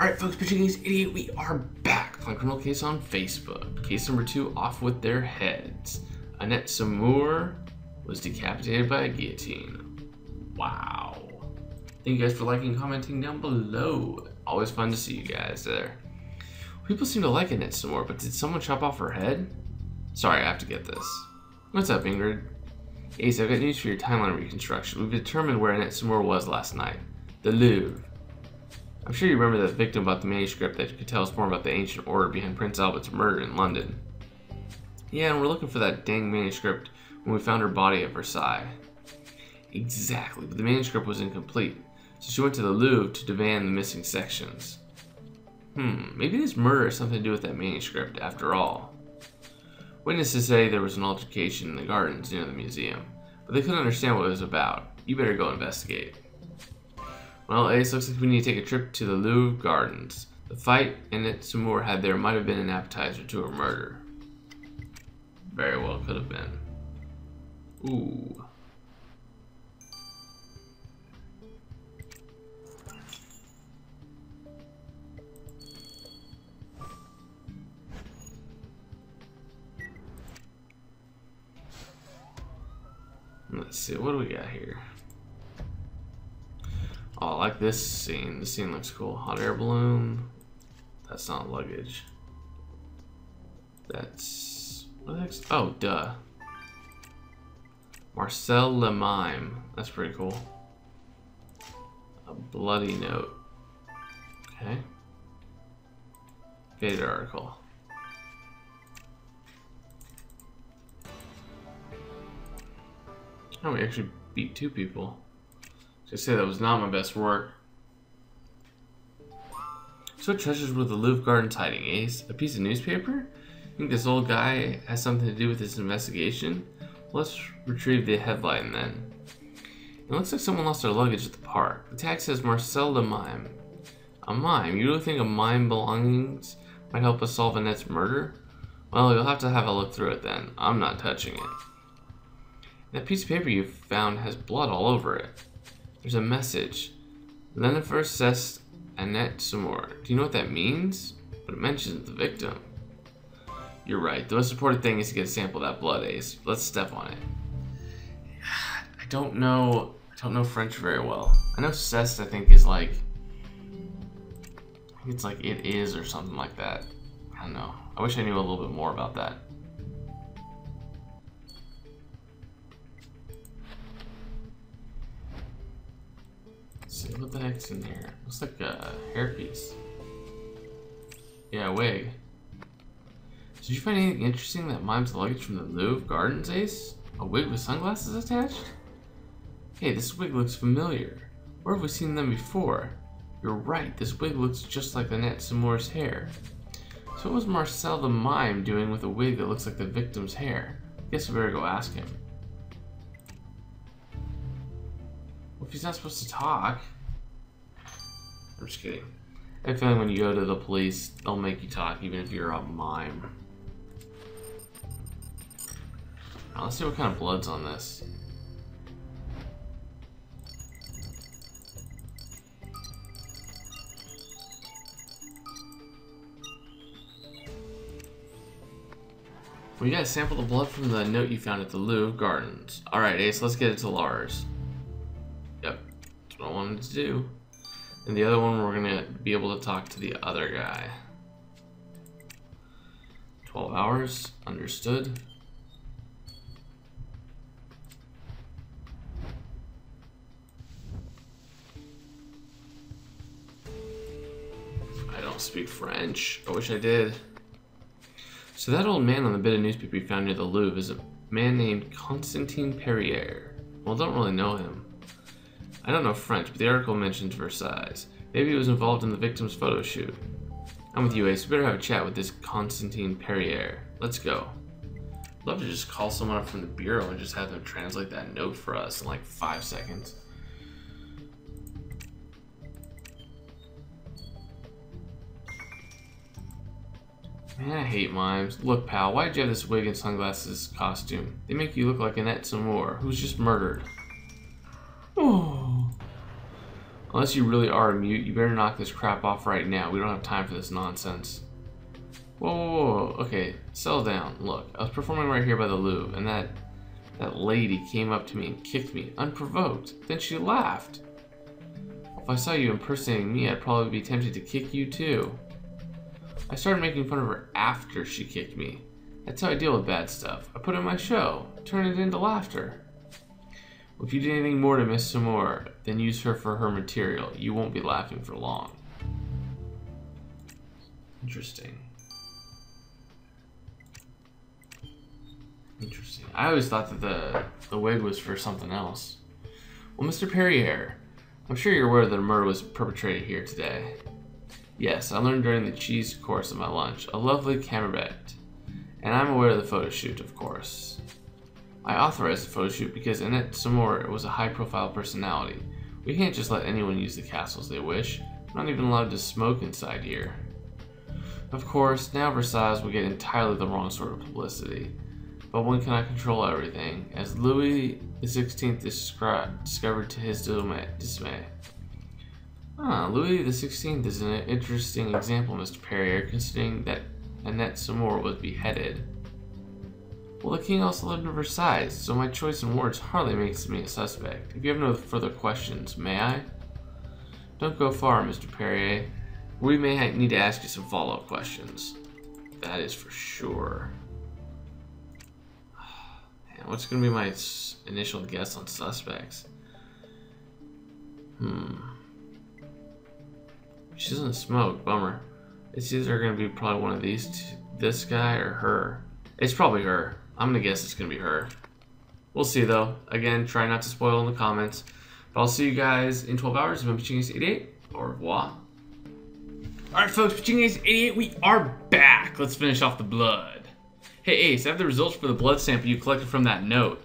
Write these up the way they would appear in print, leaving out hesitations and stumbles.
Alright folks, Pitching Ace Idiot, we are back on Criminal Case on Facebook. Case number 2, off with their heads. Annette Samour was decapitated by a guillotine. Wow. Thank you guys for liking and commenting down below. Always fun to see you guys there. People seem to like Annette Samour, but did someone chop off her head? Sorry, I have to get this. What's up, Ingrid? Ace, I've got news for your timeline reconstruction. We've determined where Annette Samour was last night. The Louvre. I'm sure you remember that victim about the manuscript that could tell us more about the ancient order behind Prince Albert's murder in London. Yeah, and we're looking for that dang manuscript when we found her body at Versailles. Exactly, but the manuscript was incomplete, so she went to the Louvre to demand the missing sections. Maybe this murder has something to do with that manuscript after all. Witnesses say there was an altercation in the gardens near the museum, but they couldn't understand what it was about. You better go investigate. Well, Ace, looks like we need to take a trip to the Louvre Gardens. The fight Annette Samour had there might have been an appetizer to her murder. Very well could have been. Ooh. Let's see, what do we got here? Oh, I like this scene. This scene looks cool. Hot air balloon. That's not luggage. That's... what the heck's... oh, duh. Marcel Le Mime. That's pretty cool. A bloody note. Okay. Faded article. Oh, we actually beat 2 people. I say that was not my best work. So what treasures were the Louvre Gardens hiding, Ace? A piece of newspaper? Think this old guy has something to do with this investigation? Well, let's retrieve the headline then. It looks like someone lost their luggage at the park. The tag says Marcel Le Mime. A mime? You really think a mime belongings might help us solve Annette's murder? Well, you'll have to have a look through it then. I'm not touching it. That piece of paper you found has blood all over it. There's a message. Lennifer says Annette Samour. Do you know what that means? But it mentions the victim. You're right. The most important thing is to get a sample of that blood, Ace. Let's step on it. I don't know French very well. I know cest, I think, is like... I think it's like it is or something like that. I don't know. I wish I knew a little bit more about that. What the heck's in here? Looks like a hairpiece. Yeah, a wig. Did you find anything interesting that mimes luggage from the Louvre Gardens, Ace? A wig with sunglasses attached? Hey, this wig looks familiar. Where have we seen them before? You're right, this wig looks just like Annette Samour's hair. So what was Marcel the Mime doing with a wig that looks like the victim's hair? I guess we better go ask him. Well, if he's not supposed to talk... I'm just kidding. I have a feeling when you go to the police, they'll make you talk even if you're a mime. Now, let's see what kind of blood's on this. We gotta sample the blood from the note you found at the Louvre Gardens. Alright, Ace, let's get it to Lars. Yep, that's what I wanted to do. And the other one, we're gonna be able to talk to the other guy. 12 hours, understood. I don't speak French. I wish I did. So that old man on the bit of newspaper we found near the Louvre is a man named Constantin Perrier. Well, I don't really know him. I don't know French, but the article mentions Versailles. Maybe he was involved in the victim's photo shoot. I'm with you, Ace. We better have a chat with this Constantin Perrier. Let's go. I'd love to just call someone up from the bureau and just have them translate that note for us in like 5 seconds. Man, I hate mimes. Look, pal, why'd you have this wig and sunglasses costume? They make you look like Annette Samour, who's just murdered. Oh. Well, Unless you really are a mute, you better knock this crap off right now. We don't have time for this nonsense. Whoa, whoa, whoa. Okay, settle down. Look, I was performing right here by the Louvre, and that lady came up to me and kicked me, unprovoked. Then she laughed. If I saw you impersonating me, I'd probably be tempted to kick you too. I started making fun of her after she kicked me. That's how I deal with bad stuff. I put it in my show, turn it into laughter. If you did anything more to Miss Samore than use her for her material, you won't be laughing for long. Interesting. Interesting. I always thought that the wig was for something else. Well, Mr. Perrier, I'm sure you're aware that a murder was perpetrated here today. Yes, I learned during the cheese course of my lunch. A lovely camembert. And I'm aware of the photo shoot, of course. I authorized the photo shoot because Annette Samore was a high-profile personality. We can't just let anyone use the castle as they wish. We're not even allowed to smoke inside here. Of course, now Versailles will get entirely the wrong sort of publicity. But one cannot control everything, as Louis XVI discovered to his dismay. Louis XVI is an interesting example, Mr. Perrier, considering that Annette Samore was beheaded. Well, the king also lived in Versailles, so my choice in words hardly makes me a suspect. If you have no further questions, may I? Don't go far, Mr. Perrier. We may need to ask you some follow-up questions. That is for sure. Man, what's going to be my initial guess on suspects? She doesn't smoke. Bummer. It's either going to be probably one of these two, this guy or her. It's probably her. I'm going to guess it's going to be her. We'll see, though. Again, try not to spoil in the comments. But I'll see you guys in 12 hours. I've been Pachingas88. Au revoir. Alright, folks. Pachingas88, we are back. Let's finish off the blood. Hey, Ace, I have the results for the blood sample you collected from that note.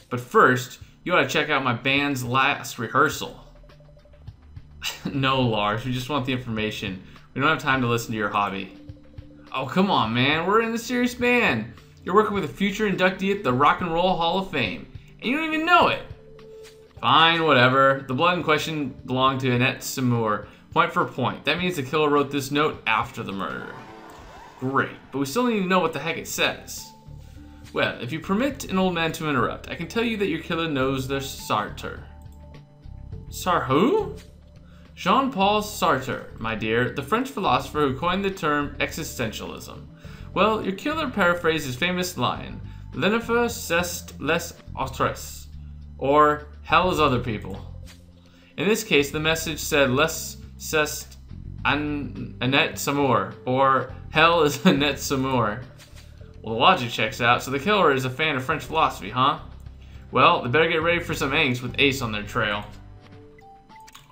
But first, you ought to check out my band's last rehearsal. No, Lars. We just want the information. We don't have time to listen to your hobby. Oh, come on, man. We're in the serious band. You're working with a future inductee at the Rock and Roll Hall of Fame, and you don't even know it. Fine, whatever. The blood in question belonged to Annette Samore. Point for point. That means the killer wrote this note after the murder. Great, but we still need to know what the heck it says. Well, if you permit an old man to interrupt, I can tell you that your killer knows the Sartre. who? Jean-Paul Sartre, my dear, the French philosopher who coined the term existentialism. Well, your killer paraphrased his famous line, l'enfer c'est les autres, or hell is other people. In this case, the message said les c'est Annette Samore, or hell is Annette Samore. Well, the logic checks out, so the killer is a fan of French philosophy, huh? Well, they better get ready for some angst with Ace on their trail.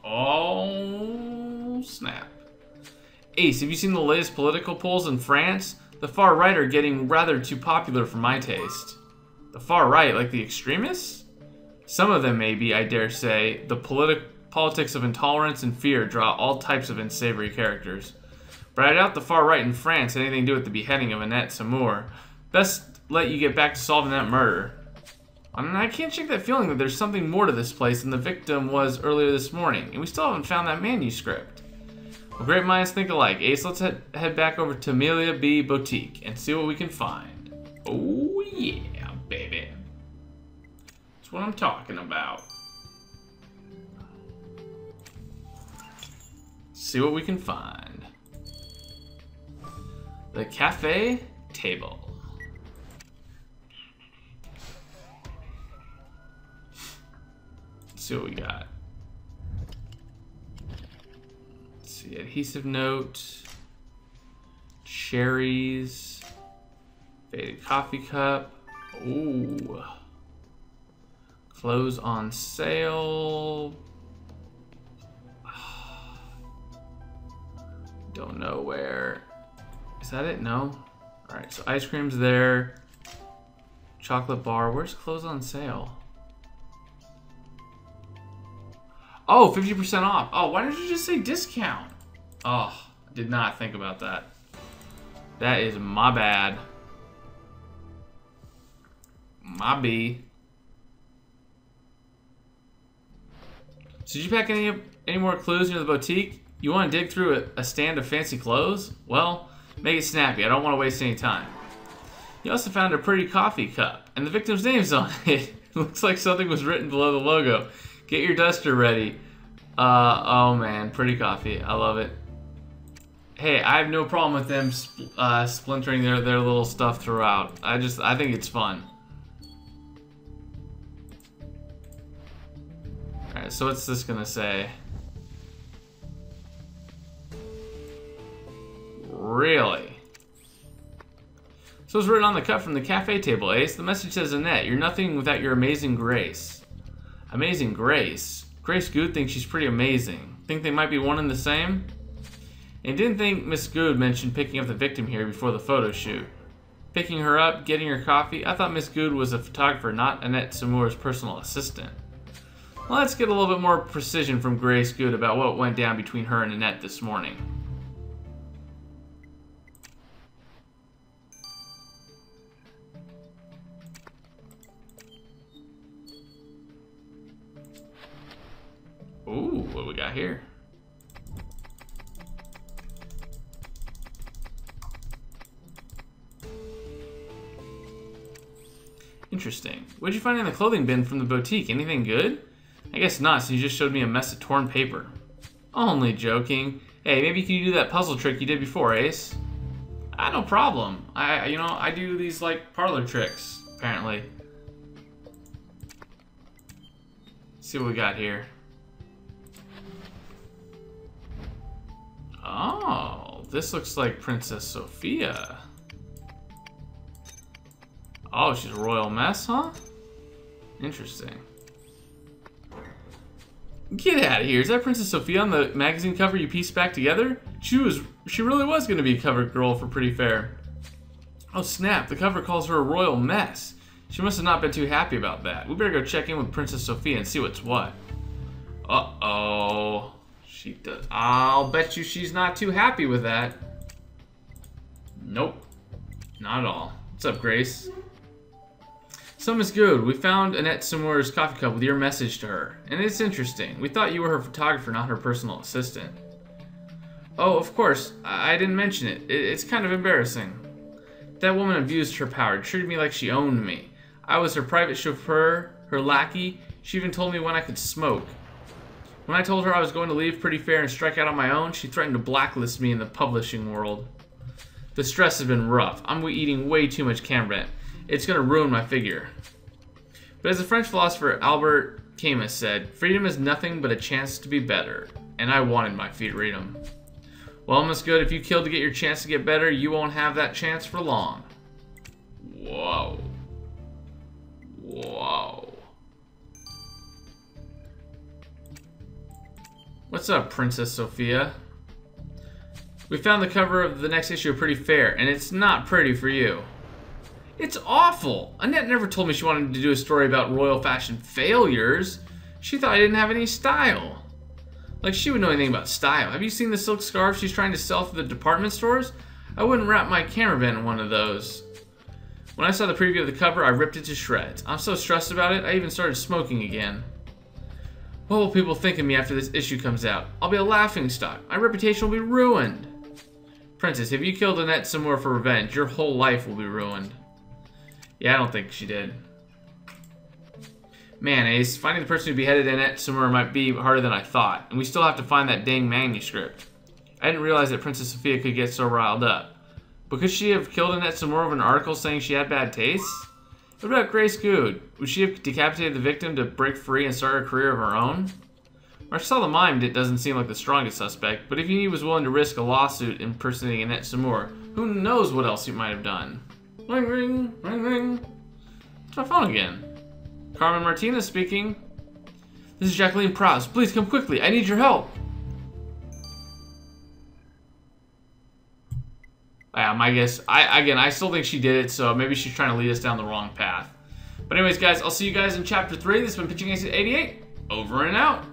Oh, snap. Ace, have you seen the latest political polls in France? The far right are getting rather too popular for my taste. The far right, like the extremists? Some of them maybe, I dare say. The politics of intolerance and fear draw all types of unsavory characters. But I doubt the far right in France had anything to do with the beheading of Annette Samore. Best let you get back to solving that murder. I mean, I can't shake that feeling that there's something more to this place than the victim was earlier this morning, and we still haven't found that manuscript. Well, great minds think alike. Ace, let's head back over to Amelia B. Boutique and see what we can find. Oh, yeah, baby. That's what I'm talking about. See what we can find. The cafe table. Let's see what we got. Let's see, adhesive note, cherries, faded coffee cup. Ooh. Clothes on sale. Don't know where. Is that it? No? Alright, so ice cream's there. Chocolate bar. Where's clothes on sale? Oh, 50% off. Oh, why didn't you just say discount? Oh, I did not think about that. That is my bad. My B. So did you pack any Any more clues near the boutique? You want to dig through a stand of fancy clothes? Well, make it snappy. I don't want to waste any time. You also found a pretty coffee cup, and the victim's name's on it. Looks like something was written below the logo. Get your duster ready. Oh man, pretty coffee. I love it. Hey, I have no problem with them splintering their little stuff throughout. I think it's fun. Alright, so what's this gonna say? Really? So it's written on the cup from the cafe table, Ace. The message says, Annette, you're nothing without your amazing grace. Amazing grace? Grace Good thinks she's pretty amazing. Think they might be one and the same? And didn't think Miss Good mentioned picking up the victim here before the photo shoot. Picking her up, getting her coffee? I thought Miss Good was a photographer, not Annette Samour's personal assistant. Well, let's get a little bit more precision from Grace Good about what went down between her and Annette this morning. Ooh, what do we got here? Interesting. What'd you find in the clothing bin from the boutique? Anything good? I guess not, since you just showed me a mess of torn paper. Only joking. Hey, maybe you can do that puzzle trick you did before, Ace. No problem. I do these, like, parlor tricks, apparently. Let's see what we got here. Oh, this looks like Princess Sophia. Oh, she's a royal mess, huh? Interesting. Get out of here. Is that Princess Sophia on the magazine cover you pieced back together? She really was going to be a cover girl for Pretty Fair. Oh, snap. The cover calls her a royal mess. She must have not been too happy about that. We better go check in with Princess Sophia and see what's what. Uh-oh. She does. I'll bet you she's not too happy with that. Nope. Not at all. What's up, Grace? Some is good. We found Annette Samour's coffee cup with your message to her. And it's interesting. We thought you were her photographer, not her personal assistant. Oh, of course. I didn't mention it. It's kind of embarrassing. That woman abused her power. Treated me like she owned me. I was her private chauffeur, her lackey. She even told me when I could smoke. When I told her I was going to leave Pretty Fair and strike out on my own, she threatened to blacklist me in the publishing world. The stress has been rough. I'm eating way too much Cambret. It's going to ruin my figure. But as the French philosopher Albert Camus said, freedom is nothing but a chance to be better. And I wanted my freedom. Well, Miss Good, if you killed to get your chance to get better, you won't have that chance for long. Whoa. Whoa. What's up, Princess Sophia? We found the cover of the next issue of Pretty Fair, and it's not pretty for you. It's awful! Annette never told me she wanted to do a story about royal fashion failures. She thought I didn't have any style. Like she would know anything about style. Have you seen the silk scarf she's trying to sell through the department stores? I wouldn't wrap my cameravan in one of those. When I saw the preview of the cover, I ripped it to shreds. I'm so stressed about it, I even started smoking again. What will people think of me after this issue comes out? I'll be a laughingstock. My reputation will be ruined. Princess, if you killed Annette Samour for revenge, your whole life will be ruined. Yeah, I don't think she did. Man, Ace, finding the person who beheaded Annette Samour might be harder than I thought, and we still have to find that dang manuscript. I didn't realize that Princess Sophia could get so riled up. But could she have killed Annette Samour over an article saying she had bad taste? What about Grace Good? Would she have decapitated the victim to break free and start a career of her own? Marcel the Mime doesn't seem like the strongest suspect, but if he was willing to risk a lawsuit impersonating Annette Samour, who knows what else he might have done? Ring, ring, ring, ring. It's my phone again. Carmen Martinez speaking. This is Jacqueline Prowse. Please come quickly. I need your help. My guess. I still think she did it, so maybe she's trying to lead us down the wrong path. But anyways, guys, I'll see you guys in Chapter 3. This has been Pitching Ace at 88. Over and out.